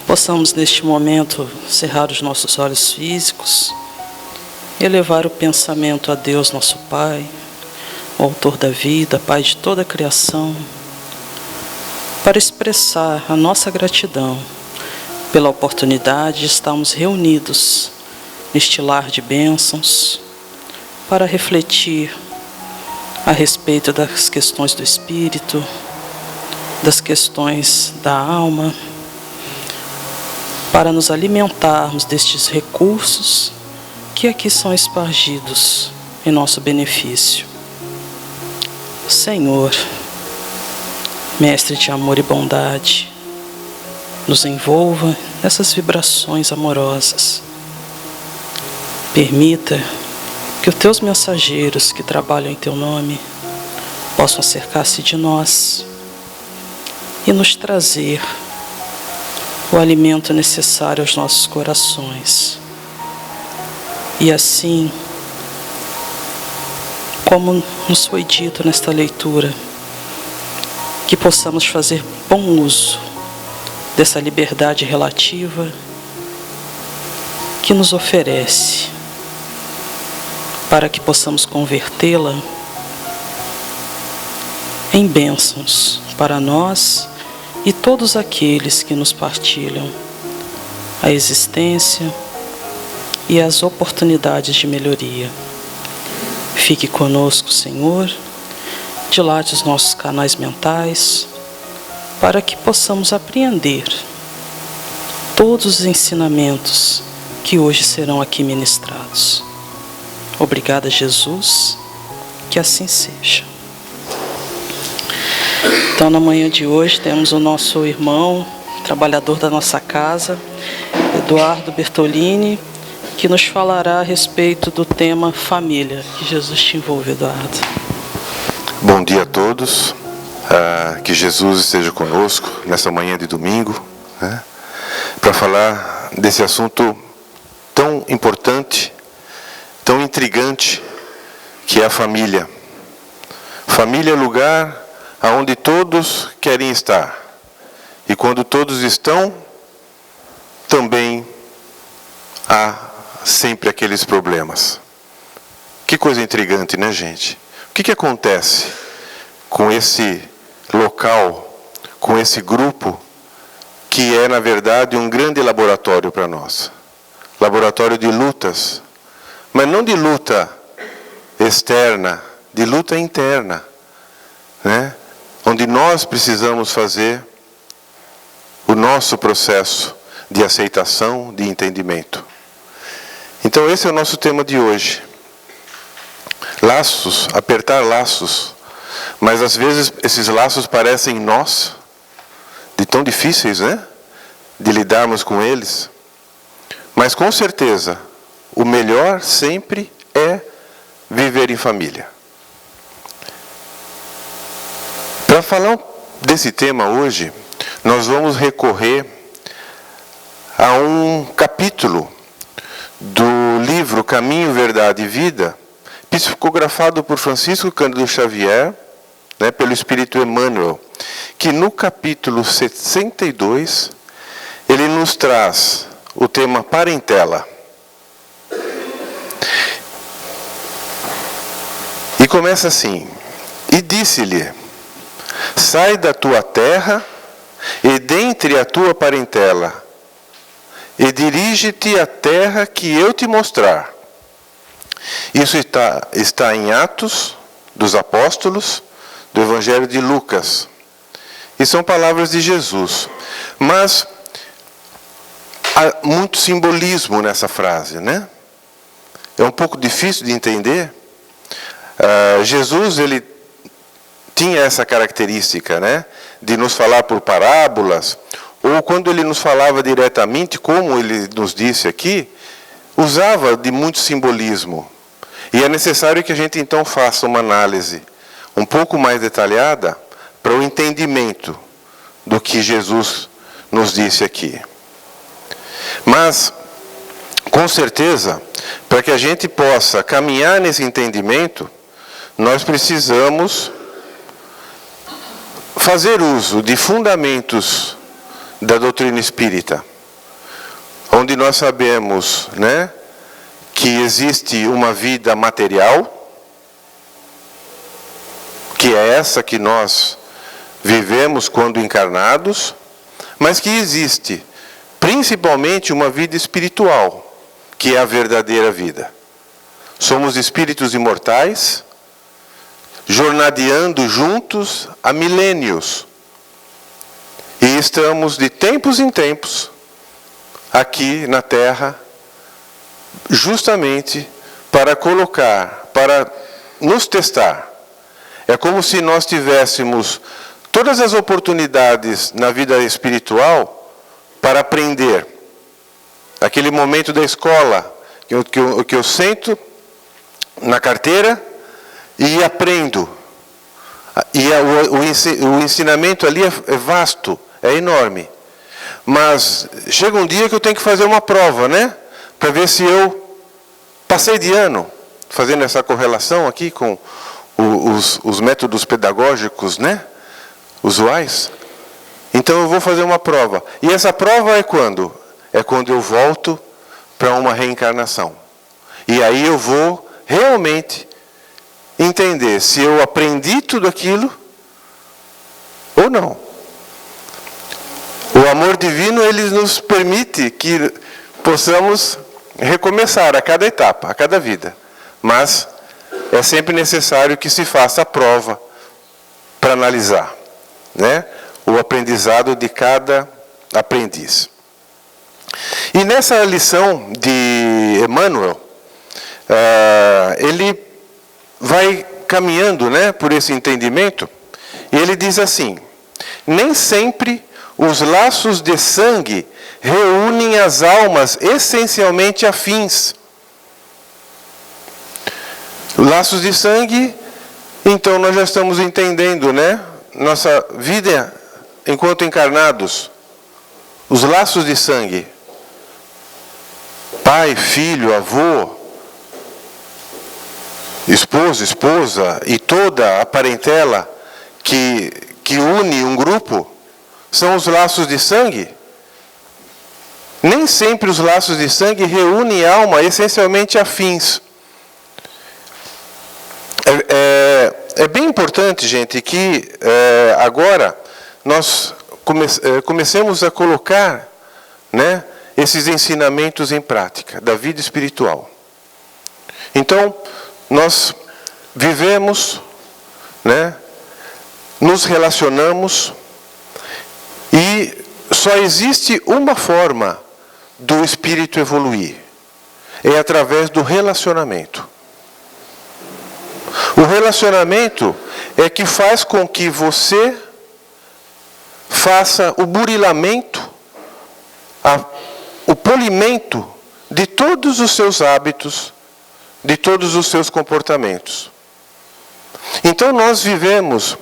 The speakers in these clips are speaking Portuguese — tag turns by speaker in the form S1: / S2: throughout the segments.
S1: Possamos neste momento cerrar os nossos olhos físicos, elevar o pensamento a Deus nosso Pai, o autor da vida, Pai de toda a criação, para expressar a nossa gratidão pela oportunidade de estarmos reunidos neste lar de bênçãos, para refletir a respeito das questões do espírito, das questões da alma, para nos alimentarmos destes recursos que aqui são espargidos em nosso benefício. Senhor, Mestre de amor e bondade, nos envolva nessas vibrações amorosas. Permita que os teus mensageiros que trabalham em teu nome possam acercar-se de nós e nos trazer o alimento necessário aos nossos corações. E assim, como nos foi dito nesta leitura, que possamos fazer bom uso dessa liberdade relativa que nos oferece, para que possamos convertê-la em bênçãos para nós e todos aqueles que nos partilham a existência e as oportunidades de melhoria. Fique conosco, Senhor, dilate os nossos canais mentais, para que possamos apreender todos os ensinamentos que hoje serão aqui ministrados. Obrigada, Jesus, que assim seja. Então, na manhã de hoje, temos o nosso irmão, trabalhador da nossa casa, Eduardo Bertolini, que nos falará a respeito do tema família. Que Jesus te envolva, Eduardo.
S2: Bom dia a todos. Que Jesus esteja conosco nessa manhã de domingo, né, para falar desse assunto tão importante, tão intrigante, que é a família. Família é o lugar aonde todos querem estar. E quando todos estão, também há sempre aqueles problemas. Que coisa intrigante, né, gente? O que acontece com esse local, com esse grupo, que é, na verdade, um grande laboratório para nós? Laboratório de lutas, mas não de luta externa, de luta interna, né? Onde nós precisamos fazer o nosso processo de aceitação, de entendimento. Então esse é o nosso tema de hoje. Laços, apertar laços. Mas às vezes esses laços parecem nós, de tão difíceis, né? De lidarmos com eles. Mas com certeza, o melhor sempre é viver em família. Para falar desse tema hoje, nós vamos recorrer a um capítulo do livro Caminho, Verdade e Vida, psicografado por Francisco Cândido Xavier, né, pelo Espírito Emmanuel, que no capítulo 62, ele nos traz o tema parentela. E começa assim: e disse-lhe: sai da tua terra e dentre a tua parentela, e dirige-te à terra que eu te mostrar. Isso está em Atos dos Apóstolos, do Evangelho de Lucas. E são palavras de Jesus. Mas há muito simbolismo nessa frase, né? É um pouco difícil de entender. Jesus, ele tinha essa característica, né, de nos falar por parábolas, ou quando ele nos falava diretamente, como ele nos disse aqui, usava de muito simbolismo. E é necessário que a gente então faça uma análise um pouco mais detalhada para o entendimento do que Jesus nos disse aqui. Mas, com certeza, para que a gente possa caminhar nesse entendimento, nós precisamos fazer uso de fundamentos da doutrina espírita. onde nós sabemos, né, que existe uma vida material, que é essa que nós vivemos quando encarnados, mas que existe principalmente uma vida espiritual, que é a verdadeira vida. Somos espíritos imortais, jornadeando juntos há milênios. E estamos de tempos em tempos aqui na Terra, justamente para colocar, para nos testar. É como se nós tivéssemos todas as oportunidades na vida espiritual para aprender. Aquele momento da escola, que eu sento na carteira e aprendo. E o ensinamento ali é vasto, é enorme. Mas chega um dia que eu tenho que fazer uma prova, né? Para ver se eu passei de ano, fazendo essa correlação aqui com os métodos pedagógicos, né, usuais. Então eu vou fazer uma prova. E essa prova é quando? É quando eu volto para uma reencarnação. E aí eu vou realmente entender se eu aprendi tudo aquilo ou não. O amor divino, ele nos permite que possamos recomeçar a cada etapa, a cada vida. Mas é sempre necessário que se faça a prova para analisar, né, o aprendizado de cada aprendiz. E nessa lição de Emmanuel, ele vai caminhando, né, por esse entendimento, e ele diz assim: nem sempre os laços de sangue reúnem as almas essencialmente afins. Laços de sangue, então nós já estamos entendendo, né? Nossa vida enquanto encarnados, os laços de sangue, pai, filho, avô, esposo, esposa e toda a parentela que une um grupo, são os laços de sangue. Nem sempre os laços de sangue reúnem alma essencialmente afins. É bem importante, gente, que agora nós comecemos a colocar, né, esses ensinamentos em prática da vida espiritual. Então, nós vivemos, né, nos relacionamos, e só existe uma forma do espírito evoluir: é através do relacionamento. O relacionamento é que faz com que você faça o burilamento, o polimento de todos os seus hábitos, de todos os seus comportamentos. Então nós vivemos,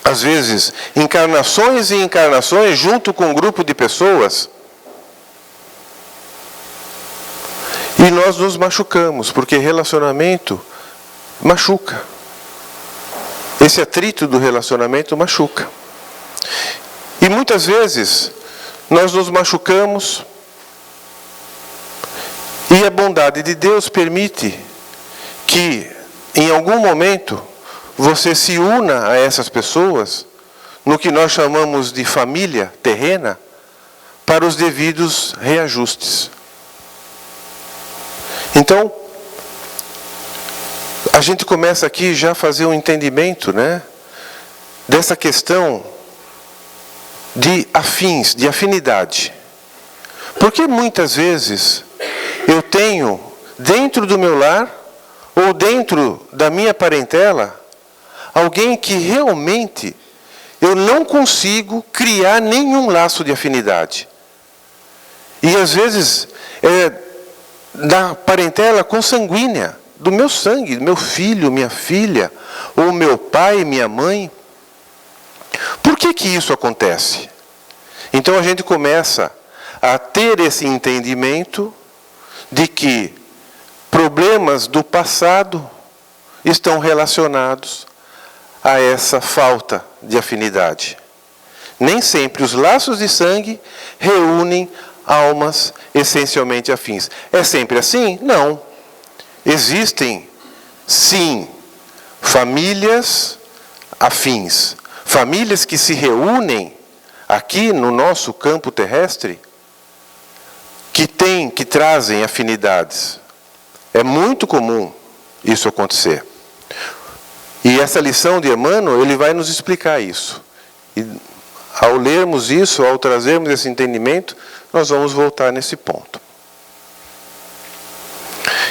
S2: às vezes, encarnações e encarnações junto com um grupo de pessoas, e nós nos machucamos, porque relacionamento machuca. Esse atrito do relacionamento machuca. E muitas vezes nós nos machucamos e a bondade de Deus permite que em algum momento você se una a essas pessoas no que nós chamamos de família terrena para os devidos reajustes. Então, a gente começa aqui já a fazer um entendimento, né, dessa questão de afins, de afinidade. Porque muitas vezes eu tenho dentro do meu lar ou dentro da minha parentela alguém que realmente eu não consigo criar nenhum laço de afinidade. E às vezes é da parentela consanguínea, do meu sangue, do meu filho, minha filha, ou meu pai, minha mãe. Por que isso acontece? Então a gente começa a ter esse entendimento de que problemas do passado estão relacionados a essa falta de afinidade. Nem sempre os laços de sangue reúnem almas essencialmente afins. É sempre assim? Não. Existem, sim, famílias afins. Famílias que se reúnem aqui no nosso campo terrestre, que trazem afinidades. É muito comum isso acontecer. E essa lição de Emmanuel, ele vai nos explicar isso. E ao lermos isso, ao trazermos esse entendimento, nós vamos voltar nesse ponto.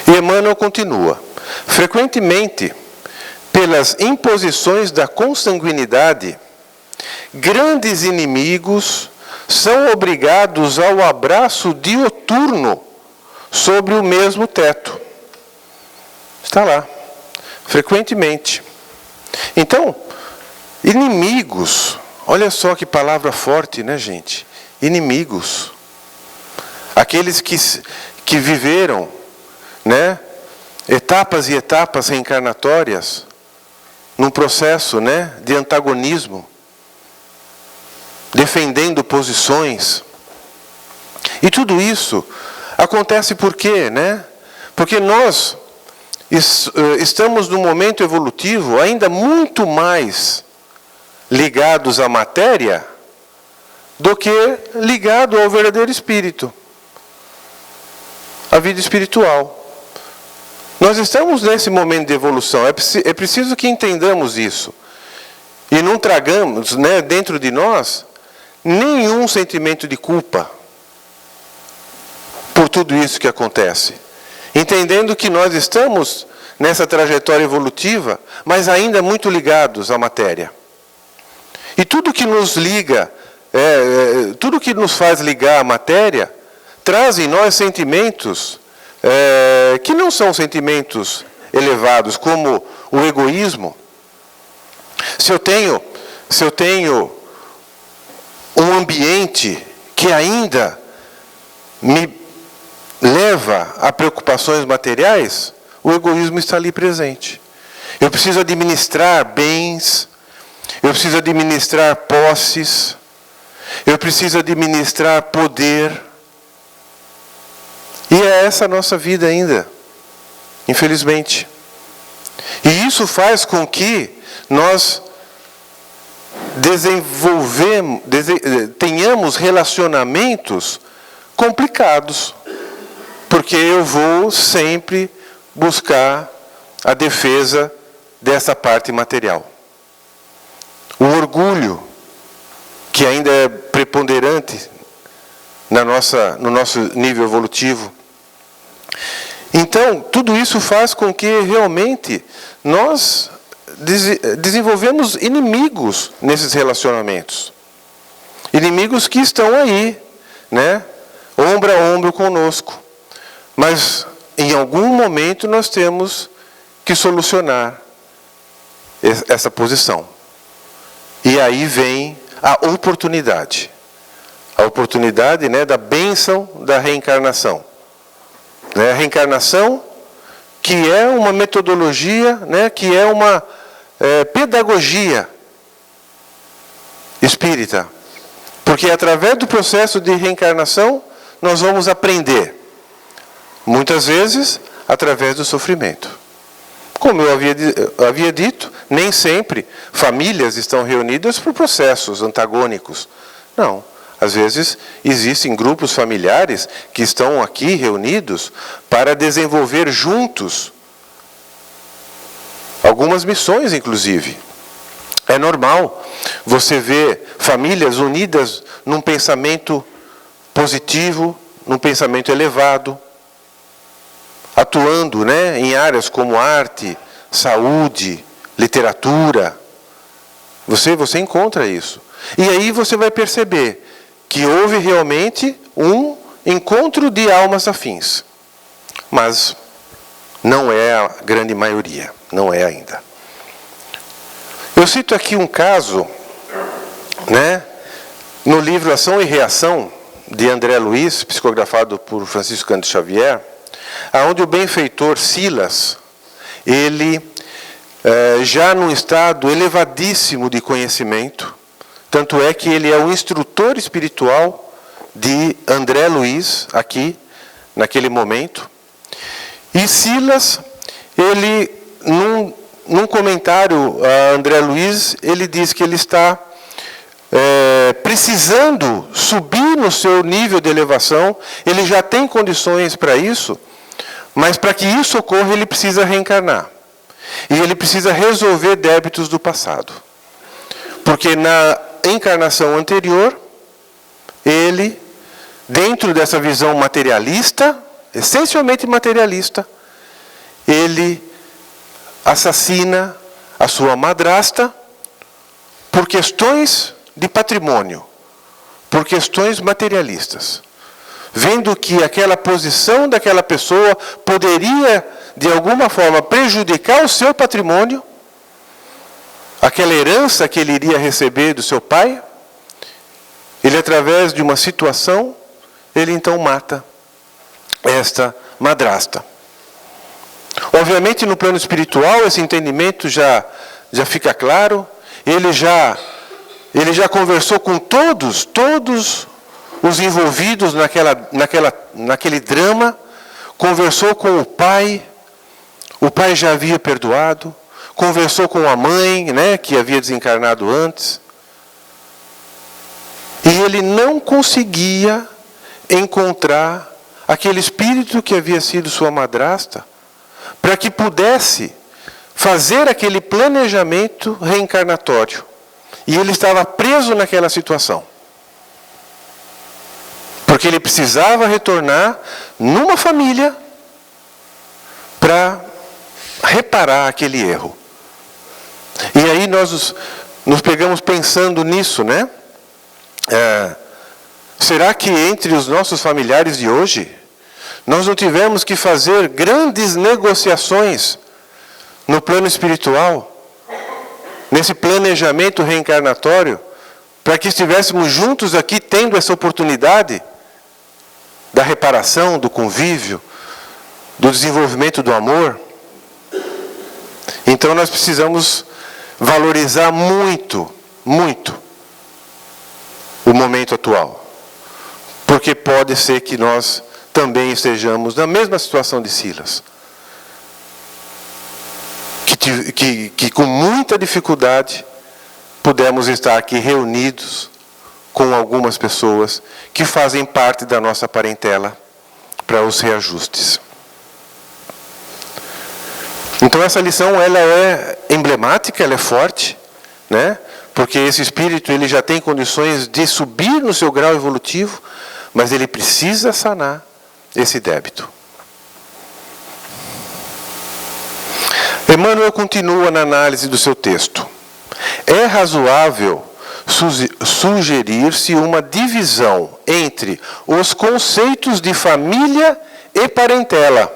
S2: E Emmanuel continua. Frequentemente, pelas imposições da consanguinidade, grandes inimigos são obrigados ao abraço dioturno sobre o mesmo teto. Está lá. Frequentemente. Então, inimigos, olha só que palavra forte, né, gente? Inimigos. Aqueles que viveram, né, etapas e etapas reencarnatórias, num processo, né, de antagonismo, defendendo posições. E tudo isso acontece por quê, né? Porque nós estamos num momento evolutivo ainda muito mais ligados à matéria do que ligado ao verdadeiro espírito, à vida espiritual. Nós estamos nesse momento de evolução, é preciso que entendamos isso. E não tragamos, né, dentro de nós nenhum sentimento de culpa por tudo isso que acontece. Entendendo que nós estamos nessa trajetória evolutiva, mas ainda muito ligados à matéria. E tudo que nos liga, tudo que nos faz ligar à matéria, traz em nós sentimentos que não são sentimentos elevados, como o egoísmo. Se eu tenho um ambiente que ainda me leva a preocupações materiais, o egoísmo está ali presente. Eu preciso administrar bens, eu preciso administrar posses, eu preciso administrar poder. E é essa a nossa vida ainda, infelizmente. E isso faz com que nós tenhamos relacionamentos complicados. Porque eu vou sempre buscar a defesa dessa parte material. O orgulho, que ainda é preponderante no nosso nível evolutivo. Então, tudo isso faz com que realmente nós desenvolvemos inimigos nesses relacionamentos. Inimigos que estão aí, né, ombro a ombro conosco. Mas, em algum momento, nós temos que solucionar essa posição. E aí vem a oportunidade. A oportunidade, né, da bênção da reencarnação. A reencarnação, que é uma metodologia, né, que é uma pedagogia espírita. Porque através do processo de reencarnação, nós vamos aprender. Muitas vezes, através do sofrimento. Como eu havia dito, nem sempre famílias estão reunidas por processos antagônicos. Não. Às vezes, existem grupos familiares que estão aqui reunidos para desenvolver juntos algumas missões, inclusive. É normal você ver famílias unidas num pensamento positivo, num pensamento elevado, atuando, né, em áreas como arte, saúde, literatura. Você encontra isso. E aí você vai perceber que houve realmente um encontro de almas afins. Mas não é a grande maioria, não é ainda. Eu cito aqui um caso, né, no livro Ação e Reação, de André Luiz, psicografado por Francisco Cândido Xavier, onde o benfeitor Silas, ele, já num estado elevadíssimo de conhecimento, tanto é que ele é o instrutor espiritual de André Luiz, aqui, naquele momento. E Silas, ele, num comentário a André Luiz, ele diz que ele está precisando subir no seu nível de elevação, ele já tem condições para isso, mas para que isso ocorra, ele precisa reencarnar. E ele precisa resolver débitos do passado. Porque na encarnação anterior, ele, dentro dessa visão materialista, essencialmente materialista, ele assassina a sua madrasta por questões de patrimônio, por questões materialistas. Vendo que aquela posição daquela pessoa poderia, de alguma forma, prejudicar o seu patrimônio, aquela herança que ele iria receber do seu pai, ele, através de uma situação, ele então mata esta madrasta. Obviamente, no plano espiritual, esse entendimento já fica claro. Ele já conversou com todos os envolvidos naquele drama, conversou com o pai já havia perdoado, conversou com a mãe, né, que havia desencarnado antes, e ele não conseguia encontrar aquele espírito que havia sido sua madrasta, para que pudesse fazer aquele planejamento reencarnatório. E ele estava preso naquela situação. Porque ele precisava retornar numa família para reparar aquele erro. E aí nós nos pegamos pensando nisso, né? Será que entre os nossos familiares de hoje, nós não tivemos que fazer grandes negociações no plano espiritual, nesse planejamento reencarnatório, para que estivéssemos juntos aqui tendo essa oportunidade da reparação, do convívio, do desenvolvimento do amor? Então nós precisamos valorizar muito, muito o momento atual. Porque pode ser que nós também estejamos na mesma situação de Silas. Que com muita dificuldade pudemos estar aqui reunidos com algumas pessoas que fazem parte da nossa parentela para os reajustes. Então essa lição, ela é emblemática, ela é forte, né? Porque esse espírito, ele já tem condições de subir no seu grau evolutivo, mas ele precisa sanar esse débito. Emmanuel continua na análise do seu texto. É razoável sugerir-se uma divisão entre os conceitos de família e parentela.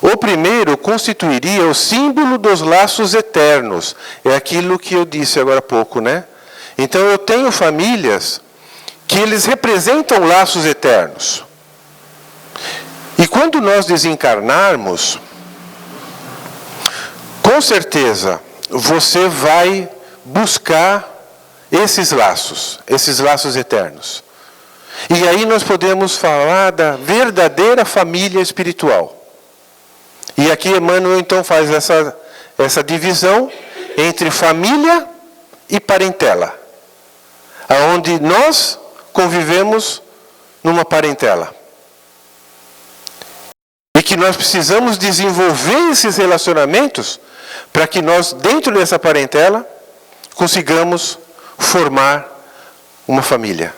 S2: O primeiro constituiria o símbolo dos laços eternos. É aquilo que eu disse agora há pouco, né? Então eu tenho famílias que eles representam laços eternos. E quando nós desencarnarmos, com certeza você vai buscar esses laços eternos. E aí nós podemos falar da verdadeira família espiritual. E aqui Emmanuel então faz essa divisão entre família e parentela, aonde nós convivemos numa parentela. E que nós precisamos desenvolver esses relacionamentos para que nós, dentro dessa parentela, consigamos formar uma família.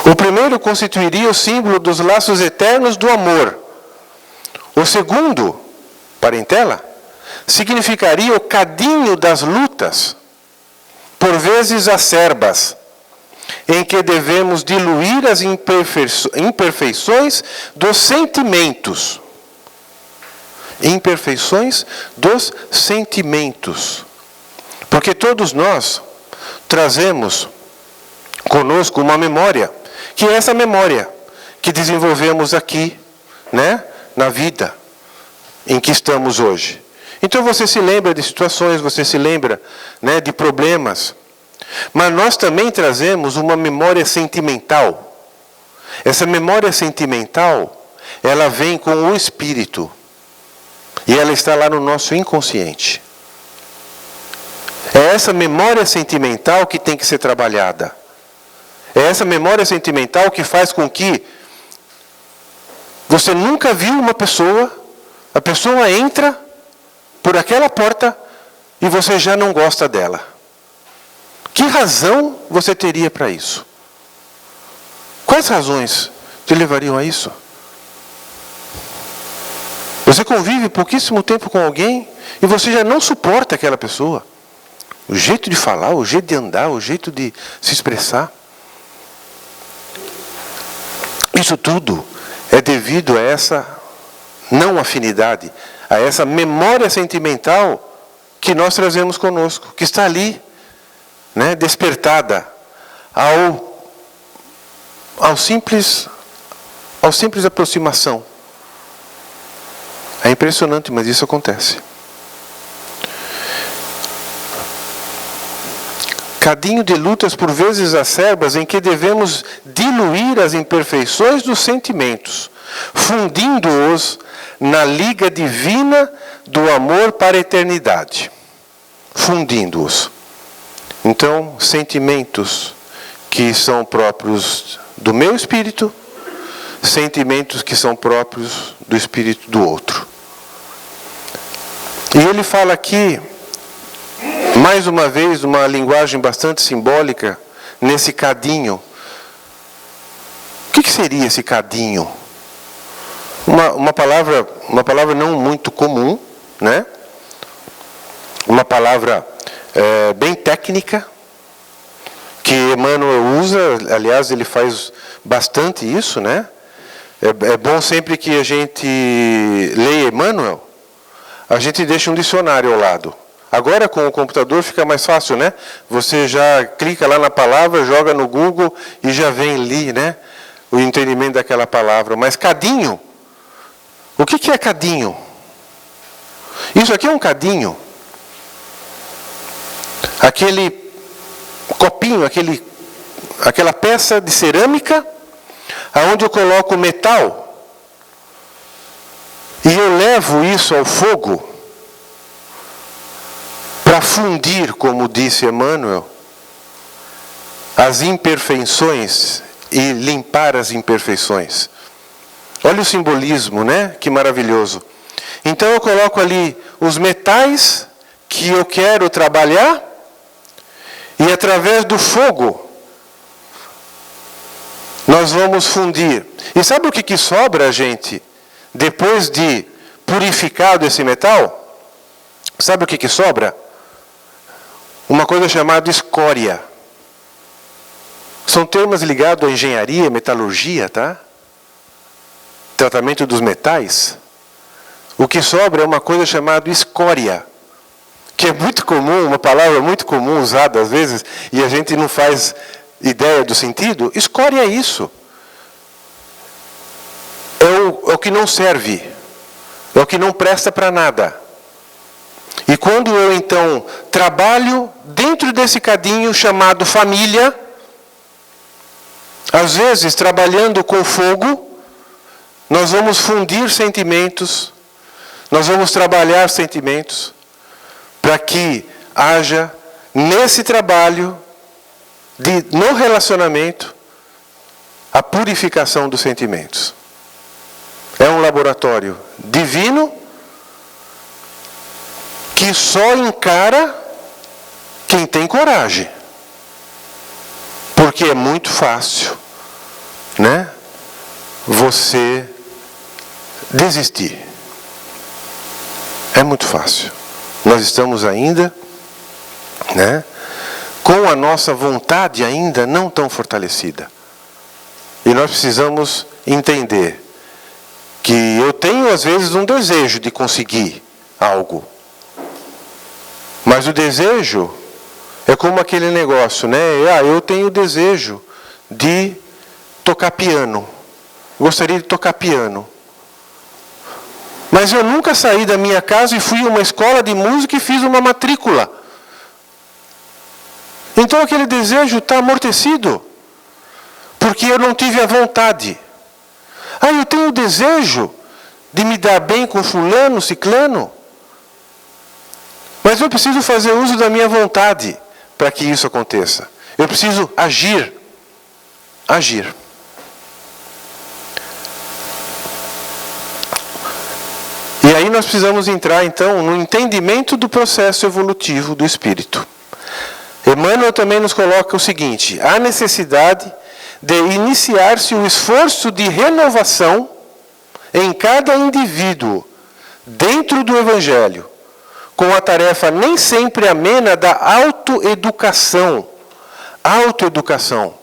S2: O primeiro constituiria o símbolo dos laços eternos do amor. O segundo, parentela, significaria o cadinho das lutas, por vezes acerbas, em que devemos diluir as imperfeições dos sentimentos. Imperfeições dos sentimentos. Porque todos nós trazemos conosco uma memória, que é essa memória que desenvolvemos aqui, né, na vida em que estamos hoje. Então você se lembra de situações, você se lembra, né, de problemas Mas nós também trazemos uma memória sentimental. Essa memória sentimental, ela vem com o espírito. E ela está lá no nosso inconsciente. É essa memória sentimental que tem que ser trabalhada. É essa memória sentimental que faz com que você nunca viu uma pessoa, a pessoa entra por aquela porta e você já não gosta dela. Que razão você teria para isso? Quais razões te levariam a isso? Você convive pouquíssimo tempo com alguém e você já não suporta aquela pessoa. O jeito de falar, o jeito de andar, o jeito de se expressar. Isso tudo é devido a essa não afinidade, a essa memória sentimental que nós trazemos conosco, que está ali, né, despertada ao simples aproximação. É impressionante, mas isso acontece. Cadinho de lutas por vezes acerbas em que devemos diluir as imperfeições dos sentimentos, fundindo-os na liga divina do amor para a eternidade. Fundindo-os. Então, sentimentos que são próprios do meu espírito, sentimentos que são próprios do espírito do outro. E ele fala aqui, mais uma vez, uma linguagem bastante simbólica, nesse cadinho. O que seria esse cadinho? Uma palavra não muito comum, né? Uma palavra bem técnica, que Emmanuel usa, aliás, ele faz bastante isso, né? É bom sempre que a gente leia Emmanuel, a gente deixa um dicionário ao lado. Agora com o computador fica mais fácil, né? Você já clica lá na palavra, joga no Google e já vem ali, né? O entendimento daquela palavra. Mas cadinho, o que é cadinho? Isso aqui é um cadinho. Aquele copinho, aquela peça de cerâmica, aonde eu coloco metal, e eu levo isso ao fogo, para fundir, como disse Emmanuel, as imperfeições e limpar as imperfeições. Olha o simbolismo, né? Que maravilhoso. Então eu coloco ali os metais que eu quero trabalhar e através do fogo nós vamos fundir. E sabe o que sobra, gente? Depois de purificado esse metal? Sabe o que sobra? Uma coisa chamada escória. São termos ligados à engenharia, metalurgia, tá? Tratamento dos metais. O que sobra é uma coisa chamada escória, que é muito comum, uma palavra muito comum usada às vezes, e a gente não faz ideia do sentido. Escória é isso. É o que não serve. É o que não presta para nada. E quando eu, então, trabalho dentro desse cadinho chamado família, às vezes, trabalhando com fogo, nós vamos fundir sentimentos, nós vamos trabalhar sentimentos, para que haja, nesse trabalho, no relacionamento, a purificação dos sentimentos. É um laboratório divino, que só encara quem tem coragem. Porque é muito fácil, né? Você desistir. É muito fácil. Nós estamos ainda, né, com a nossa vontade ainda não tão fortalecida. E nós precisamos entender que eu tenho às vezes um desejo de conseguir algo. Mas o desejo é como aquele negócio, né? Eu tenho o desejo de tocar piano. Gostaria de tocar piano. Mas eu nunca saí da minha casa e fui a uma escola de música e fiz uma matrícula. Então aquele desejo está amortecido, porque eu não tive a vontade. Eu tenho o desejo de me dar bem com fulano, ciclano, mas eu preciso fazer uso da minha vontade para que isso aconteça. Eu preciso agir. Agir. E aí nós precisamos entrar, então, no entendimento do processo evolutivo do espírito. Emmanuel também nos coloca o seguinte: há necessidade de iniciar-se o esforço de renovação em cada indivíduo, dentro do Evangelho, com a tarefa nem sempre amena da autoeducação. Autoeducação.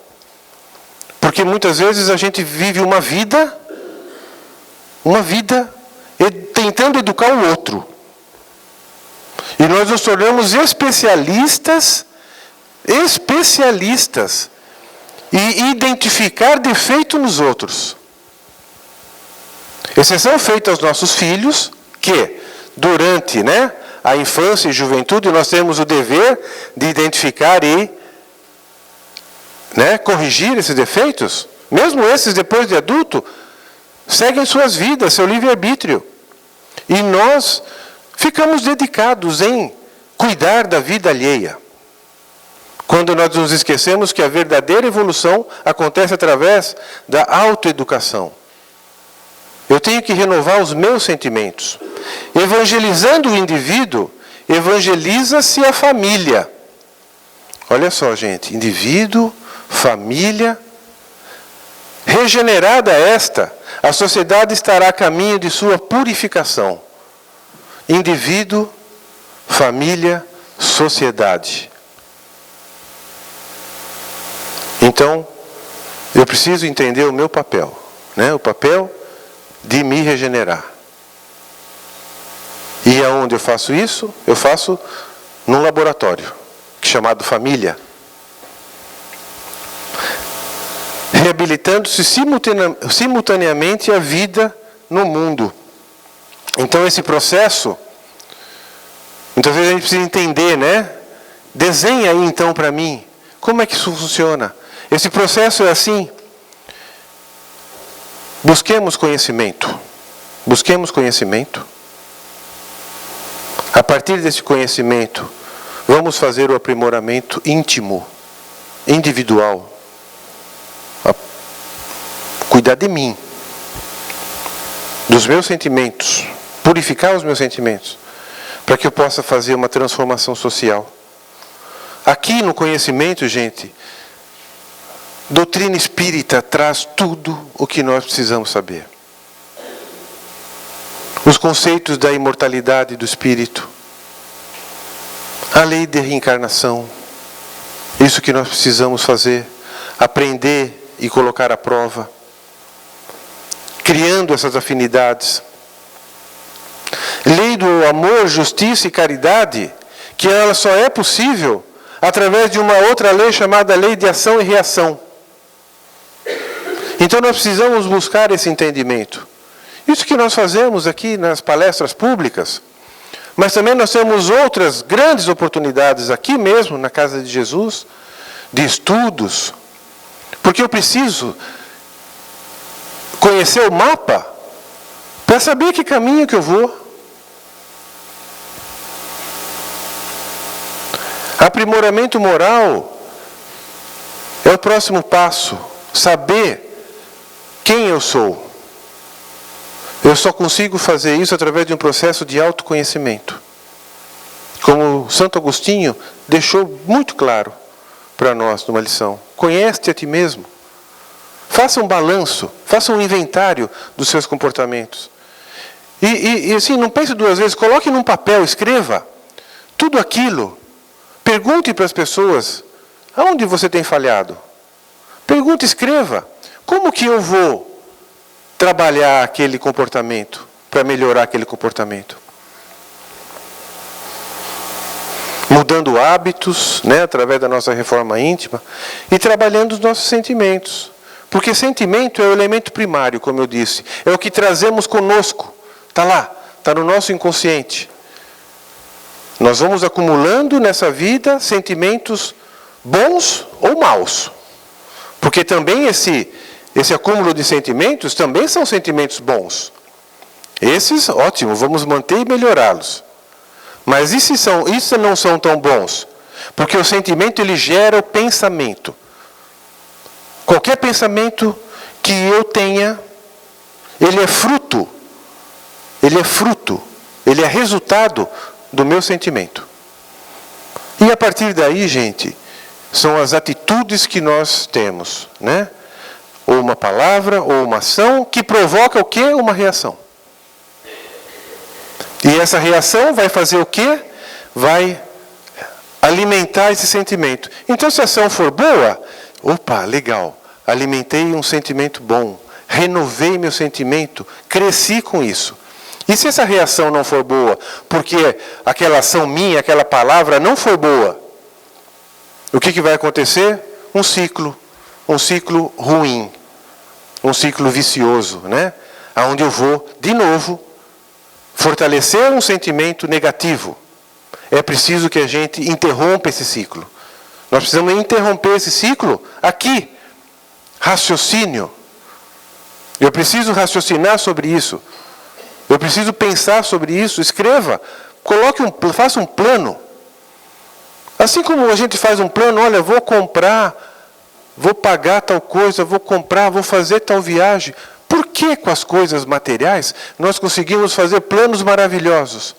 S2: Porque muitas vezes a gente vive uma vida tentando educar o outro. E nós nos tornamos especialistas em identificar defeito nos outros. Exceção feita aos nossos filhos, que durante a infância e juventude nós temos o dever de identificar e corrigir esses defeitos. Mesmo esses, depois de adulto, seguem suas vidas, seu livre-arbítrio. E nós ficamos dedicados em cuidar da vida alheia. Quando nós nos esquecemos que a verdadeira evolução acontece através da autoeducação. Eu tenho que renovar os meus sentimentos. Evangelizando o indivíduo, evangeliza-se a família. Olha só, gente. Indivíduo, família. Regenerada esta, a sociedade estará a caminho de sua purificação. Indivíduo, família, sociedade. Então, eu preciso entender o meu papel, o papel de me regenerar. E aonde eu faço isso? Eu faço num laboratório, chamado família. Reabilitando-se simultaneamente a vida no mundo. Então esse processo, muitas vezes a gente precisa entender, Desenha aí então para mim, como é que isso funciona? Esse processo é assim. Busquemos conhecimento. Busquemos conhecimento. A partir desse conhecimento, vamos fazer o aprimoramento íntimo, individual. Cuidar de mim, dos meus sentimentos, purificar os meus sentimentos, para que eu possa fazer uma transformação social. Aqui no conhecimento, gente, doutrina espírita traz tudo o que nós precisamos saber. Os conceitos da imortalidade do espírito, a lei de reencarnação, isso que nós precisamos fazer, aprender e colocar à prova. Criando essas afinidades. Lei do amor, justiça e caridade, que ela só é possível através de uma outra lei chamada lei de ação e reação. Então nós precisamos buscar esse entendimento. Isso que nós fazemos aqui nas palestras públicas, mas também nós temos outras grandes oportunidades aqui mesmo, na Casa de Jesus, de estudos, porque eu preciso conhecer o mapa para saber que caminho que eu vou. Aprimoramento moral é o próximo passo. Saber quem eu sou. Eu só consigo fazer isso através de um processo de autoconhecimento. Como Santo Agostinho deixou muito claro para nós numa lição. Conhece-te a ti mesmo. Faça um balanço, faça um inventário dos seus comportamentos. E assim, não pense duas vezes, coloque num papel, escreva tudo aquilo. Pergunte para as pessoas, aonde você tem falhado? Pergunte, escreva, como que eu vou trabalhar aquele comportamento, para melhorar aquele comportamento? Mudando hábitos, através da nossa reforma íntima, e trabalhando os nossos sentimentos. Porque sentimento é o elemento primário, como eu disse. É o que trazemos conosco. Está lá, está no nosso inconsciente. Nós vamos acumulando nessa vida sentimentos bons ou maus. Porque também esse acúmulo de sentimentos também são sentimentos bons. Esses, ótimo, vamos manter e melhorá-los. Mas isso não são tão bons. Porque o sentimento, ele gera o pensamento. Qualquer pensamento que eu tenha, ele é fruto, ele é resultado do meu sentimento. E a partir daí, gente, são as atitudes que nós temos, né? Ou uma palavra, ou uma ação, que provoca o quê? Uma reação. E essa reação vai fazer o quê? Vai alimentar esse sentimento. Então, se a ação for boa, opa, legal, alimentei um sentimento bom, renovei meu sentimento, cresci com isso. E se essa reação não for boa, porque aquela ação minha, aquela palavra não for boa, o que vai acontecer? Um ciclo ruim, um ciclo vicioso, né? Onde eu vou, de novo, fortalecer um sentimento negativo. É preciso que a gente interrompa esse ciclo. Nós precisamos interromper esse ciclo aqui. Raciocínio. Eu preciso raciocinar sobre isso. Eu preciso pensar sobre isso. Escreva. Faça um plano. Assim como a gente faz um plano, olha, vou comprar, vou pagar tal coisa, vou comprar, vou fazer tal viagem. Por que com as coisas materiais nós conseguimos fazer planos maravilhosos?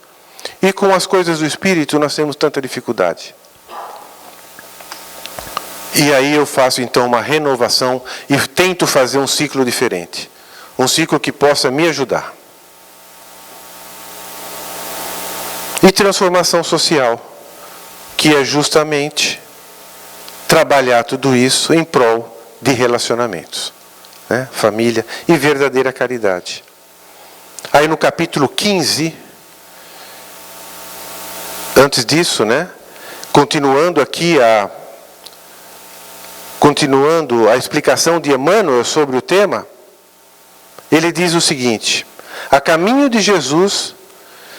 S2: E com as coisas do Espírito nós temos tanta dificuldade. E aí eu faço então uma renovação e tento fazer um ciclo diferente. Um ciclo que possa me ajudar. E transformação social, que é justamente trabalhar tudo isso em prol de relacionamentos, né? Família e verdadeira caridade. Aí no capítulo 15, antes disso, né? Continuando a explicação de Emmanuel sobre o tema, ele diz o seguinte: a caminho de Jesus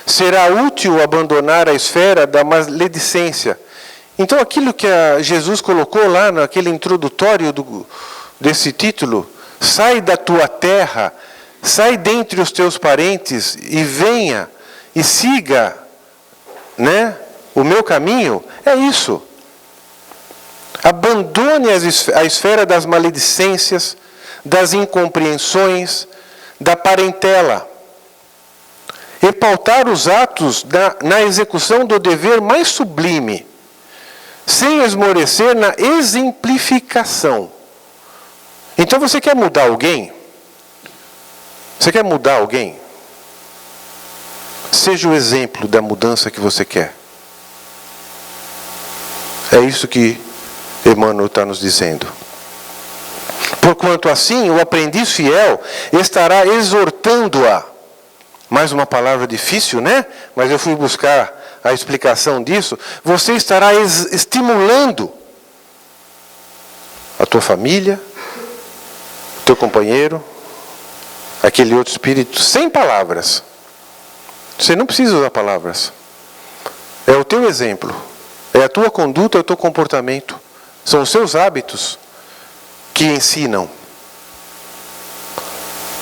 S2: será útil abandonar a esfera da maledicência. Então aquilo que Jesus colocou lá naquele introdutório desse título, sai da tua terra, sai dentre os teus parentes e venha e siga, né, o meu caminho, é isso. Abandone a esfera das maledicências, das incompreensões, da parentela. E pautar os atos na execução do dever mais sublime, sem esmorecer na exemplificação. Então você quer mudar alguém? Você quer mudar alguém? Seja o exemplo da mudança que você quer. É isso que Emmanuel está nos dizendo. Porquanto assim, o aprendiz fiel estará exortando-a. Mais uma palavra difícil, né? Mas eu fui buscar a explicação disso. Você estará estimulando a tua família, o teu companheiro, aquele outro espírito, sem palavras. Você não precisa usar palavras. É o teu exemplo. É a tua conduta, é o teu comportamento. São os seus hábitos que ensinam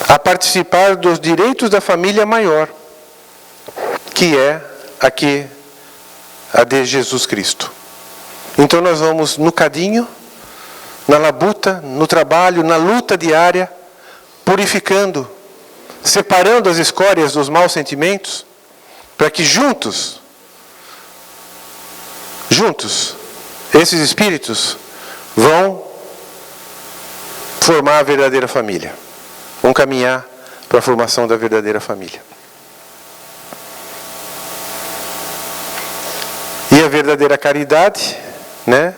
S2: a participar dos direitos da família maior, que é a de Jesus Cristo. Então nós vamos no cadinho, na labuta, no trabalho, na luta diária, purificando, separando as escórias dos maus sentimentos, para que juntos, esses espíritos vão formar a verdadeira família. Vão caminhar para a formação da verdadeira família. E a verdadeira caridade, né?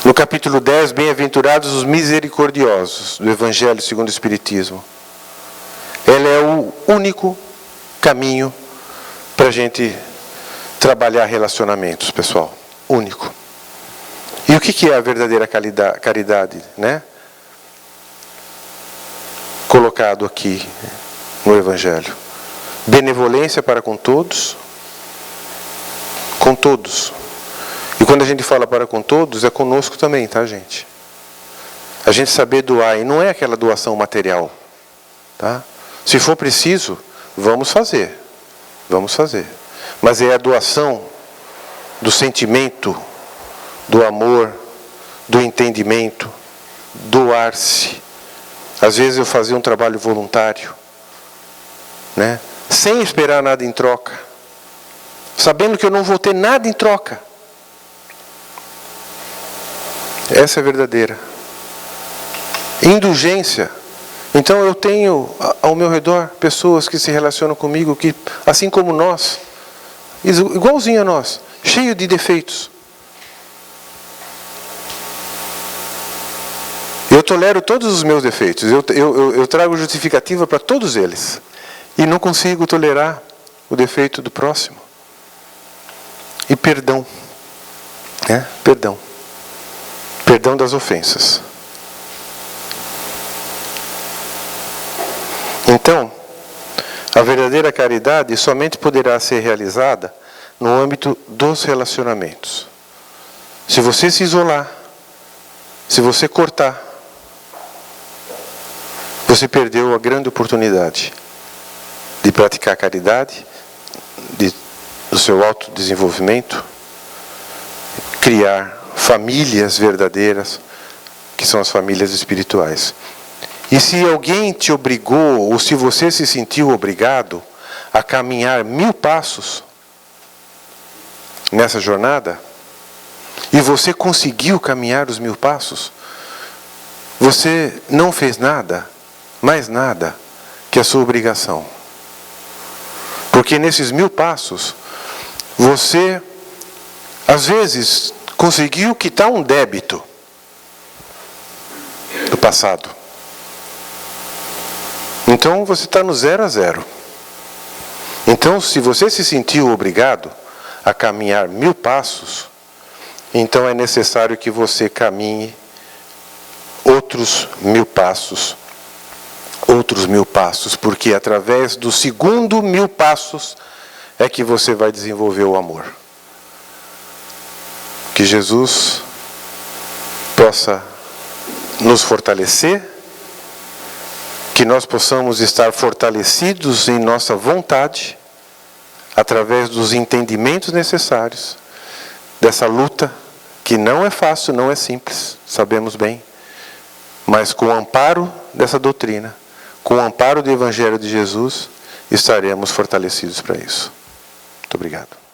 S2: No capítulo 10, bem-aventurados os misericordiosos, do Evangelho segundo o Espiritismo. Ela é o único caminho para a gente trabalhar relacionamentos, pessoal. Único. E o que é a verdadeira caridade, né? Colocado aqui no Evangelho. Benevolência para com todos, E quando a gente fala para com todos, é conosco também, tá, gente? A gente saber doar, e não é aquela doação material, tá? Se for preciso, vamos fazer. Vamos fazer. Mas é a doação do sentimento, do amor, do entendimento, doar-se. Às vezes eu fazia um trabalho voluntário, né? Sem esperar nada em troca, sabendo que eu não vou ter nada em troca. Essa é verdadeira. Indulgência. Então eu tenho ao meu redor pessoas que se relacionam comigo, que, assim como nós, igualzinho a nós, cheio de defeitos. Eu tolero todos os meus defeitos, eu trago justificativa para todos eles. E não consigo tolerar o defeito do próximo. E perdão. Né? Perdão. Perdão das ofensas. Então, a verdadeira caridade somente poderá ser realizada no âmbito dos relacionamentos. Se você se isolar, se você cortar, você perdeu a grande oportunidade de praticar a caridade, do seu autodesenvolvimento, criar famílias verdadeiras, que são as famílias espirituais. E se alguém te obrigou, ou se você se sentiu obrigado a caminhar 1000 passos nessa jornada, e você conseguiu caminhar os 1000 passos, você não fez nada, mais nada, que a sua obrigação. Porque nesses 1000 passos, você, às vezes, conseguiu quitar um débito do passado. Então, você está no 0 a 0. Então, se você se sentiu obrigado a caminhar 1000 passos, então é necessário que você caminhe outros 1000 passos. Outros 1000 passos, porque através do segundo 1000 passos é que você vai desenvolver o amor. Que Jesus possa nos fortalecer, que nós possamos estar fortalecidos em nossa vontade, através dos entendimentos necessários, dessa luta, que não é fácil, não é simples, sabemos bem, mas com o amparo dessa doutrina, com o amparo do Evangelho de Jesus, estaremos fortalecidos para isso. Muito obrigado.